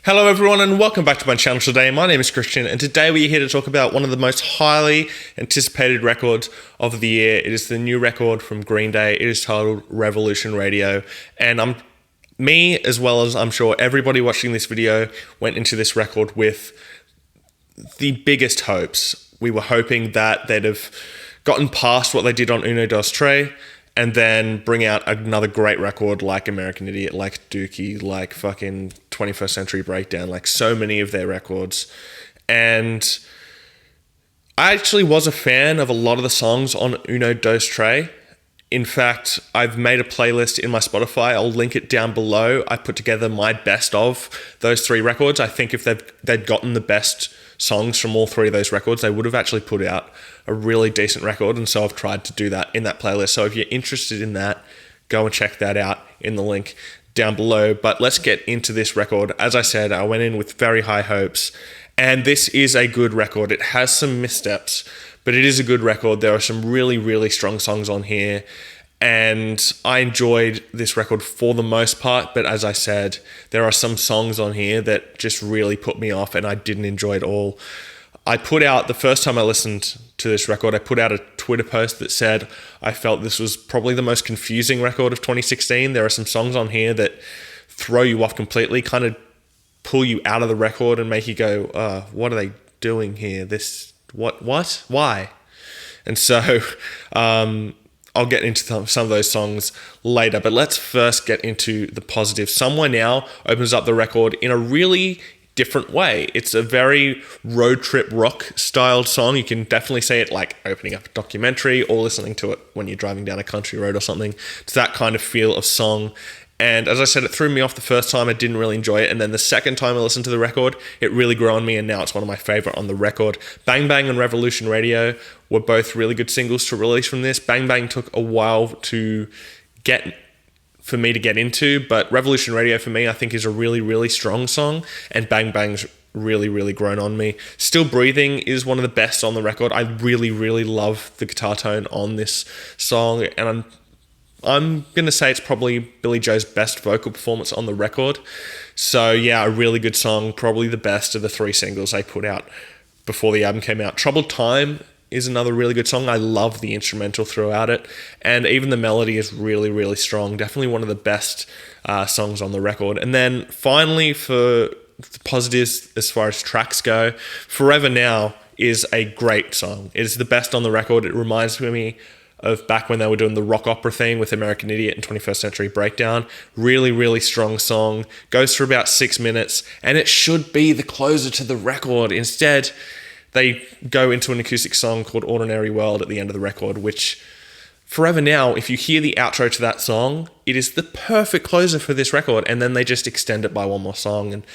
Hello everyone and welcome back to my channel today. My name is Christian and today we are here to talk about one of the most highly anticipated records of the year. It is the new record from Green Day. It is titled Revolution Radio, and me, as well as I'm sure everybody watching this video, went into this record with the biggest hopes. We were hoping that they'd have gotten past what they did on Uno Dos Tres and then bring out another great record like American Idiot, like Dookie, like fucking 21st Century Breakdown, like so many of their records. And I actually was a fan of a lot of the songs on Uno Dos Tres. In fact, I've made a playlist in my Spotify. I'll link it down below. I put together my best of those three records. I think if they'd gotten the best songs from all three of those records, they would have actually put out a really decent record, and so I've tried to do that in that playlist. So if you're interested in that, go and check that out in the link down below. But let's get into this record. As I said, I went in with very high hopes, and this is a good record. It has some missteps, but it is a good record. There are some really, really strong songs on here, and I enjoyed this record for the most part, but as I said, there are some songs on here that just really put me off and I didn't enjoy it all. The first time I listened to this record, I put out a Twitter post that said I felt this was probably the most confusing record of 2016. There are some songs on here that throw you off completely, kind of pull you out of the record and make you go, what are they doing here? What, why? And so, I'll get into some of those songs later, but let's first get into the positive. Somewhere Now opens up the record in a really different way. It's a very road trip rock styled song. You can definitely say it like opening up a documentary or listening to it when you're driving down a country road or something. It's that kind of feel of song. And as I said, it threw me off the first time. I didn't really enjoy it. And then the second time I listened to the record, it really grew on me. And now it's one of my favorite on the record. Bang Bang and Revolution Radio were both really good singles to release from this. Bang Bang took a while for me to get into, but Revolution Radio for me, I think, is a really, really strong song. And Bang Bang's really, really grown on me. Still Breathing is one of the best on the record. I really, really love the guitar tone on this song. And I'm going to say it's probably Billie Joe's best vocal performance on the record. So yeah, a really good song, probably the best of the three singles they put out before the album came out. Troubled Time is another really good song. I love the instrumental throughout it. And even the melody is really, really strong. Definitely one of the best songs on the record. And then finally, for the positives as far as tracks go, Forever Now is a great song. It is the best on the record. It reminds me of back when they were doing the rock opera thing with American Idiot and 21st Century Breakdown. Really, really strong song. Goes for about 6 minutes, and it should be the closer to the record. Instead, they go into an acoustic song called Ordinary World at the end of the record, which Forever Now, if you hear the outro to that song, it is the perfect closer for this record, and then they just extend it by one more song, and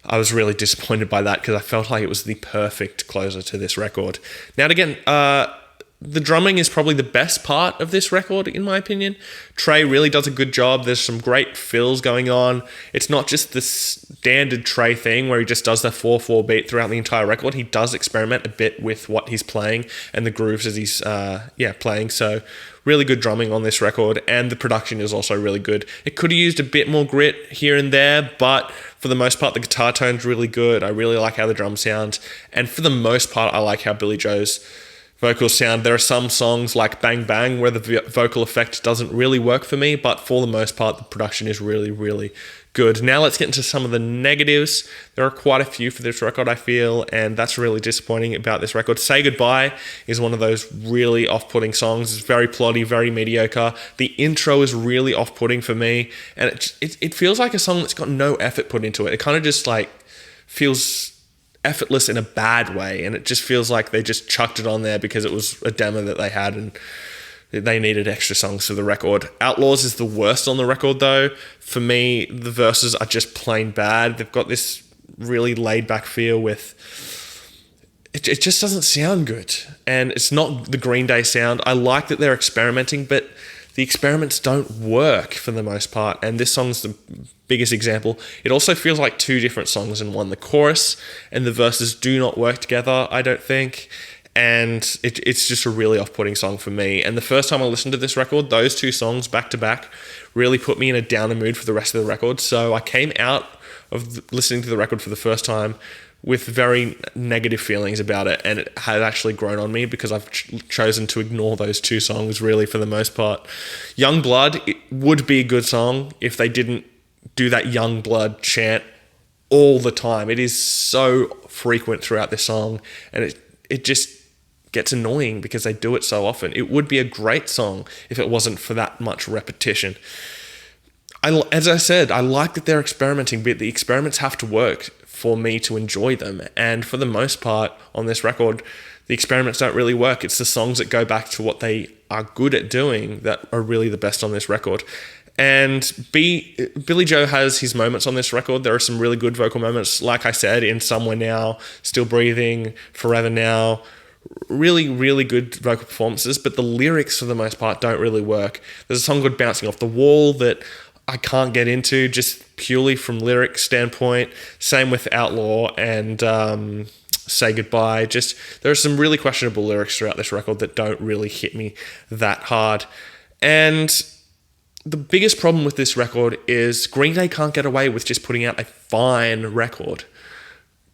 I was really disappointed by that because I felt like it was the perfect closer to this record. Now, again, the drumming is probably the best part of this record, in my opinion. Trey really does a good job. There's some great fills going on. It's not just the standard Trey thing where he just does the 4/4 beat throughout the entire record. He does experiment a bit with what he's playing and the grooves as he's playing. So really good drumming on this record, and the production is also really good. It could have used a bit more grit here and there, but for the most part, the guitar tone's really good. I really like how the drums sound, and for the most part, I like how Billie Joe's vocals sound. There are some songs like Bang Bang where the vocal effect doesn't really work for me, but for the most part, the production is really, really good. Now let's get into some of the negatives. There are quite a few for this record, I feel, and that's really disappointing about this record. Say Goodbye is one of those really off-putting songs. It's very plotty, very mediocre. The intro is really off-putting for me, and it feels like a song that's got no effort put into it. It kind of just like feels effortless in a bad way, and it just feels like they just chucked it on there because it was a demo that they had and they needed extra songs for the record. Outlaws is the worst on the record though. For me, the verses are just plain bad. They've got this really laid back feel with it just doesn't sound good, and it's not the Green Day sound. I like that they're experimenting, but the experiments don't work for the most part, and this song's the biggest example. It also feels like two different songs in one. The chorus and the verses do not work together, I don't think, and it's just a really off-putting song for me. And the first time I listened to this record, those two songs back to back really put me in a downer mood for the rest of the record, so I came out of listening to the record for the first time with very negative feelings about it, and it had actually grown on me because I've chosen to ignore those two songs really for the most part. Young Blood, it would be a good song if they didn't do that Young Blood chant all the time. It is so frequent throughout this song, and it just gets annoying because they do it so often. It would be a great song if it wasn't for that much repetition. As I said, I like that they're experimenting, but the experiments have to work for me to enjoy them. And for the most part on this record, the experiments don't really work. It's the songs that go back to what they are good at doing that are really the best on this record. And Billy Joe has his moments on this record. There are some really good vocal moments, like I said, in Somewhere Now, Still Breathing, Forever Now. Really, really good vocal performances, but the lyrics for the most part don't really work. There's a song called Bouncing Off the Wall that I can't get into just purely from lyric standpoint. Same with Outlaw and Say Goodbye. Just there are some really questionable lyrics throughout this record that don't really hit me that hard. And the biggest problem with this record is Green Day can't get away with just putting out a fine record.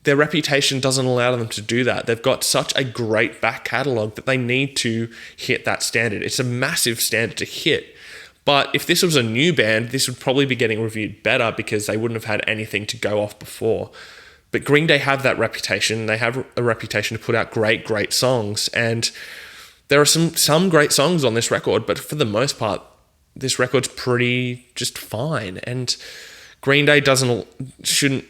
Their reputation doesn't allow them to do that. They've got such a great back catalogue that they need to hit that standard. It's a massive standard to hit. But if this was a new band, this would probably be getting reviewed better because they wouldn't have had anything to go off before. But Green Day have that reputation. They have a reputation to put out great, great songs. And there are some great songs on this record, but for the most part, this record's pretty just fine. And Green Day shouldn't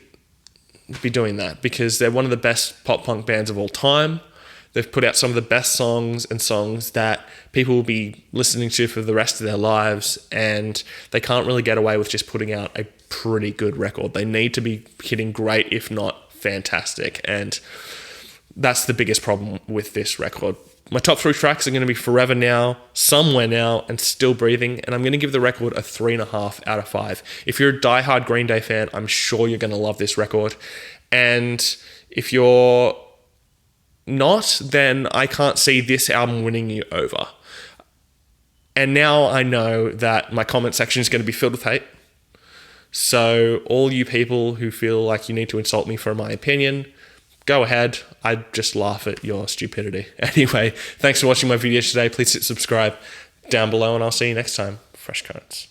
be doing that because they're one of the best pop punk bands of all time. They've put out some of the best songs and songs that people will be listening to for the rest of their lives, and they can't really get away with just putting out a pretty good record. They need to be hitting great, if not fantastic, and that's the biggest problem with this record. My top 3 tracks are going to be Forever Now, Somewhere Now, and Still Breathing, and I'm going to give the record a 3.5 out of 5. If you're a diehard Green Day fan, I'm sure you're going to love this record, and if you're not, then I can't see this album winning you over. And now I know that my comment section is going to be filled with hate. So all you people who feel like you need to insult me for my opinion, go ahead. I just laugh at your stupidity. Anyway, thanks for watching my video today. Please hit subscribe down below, and I'll see you next time. Fresh Currents.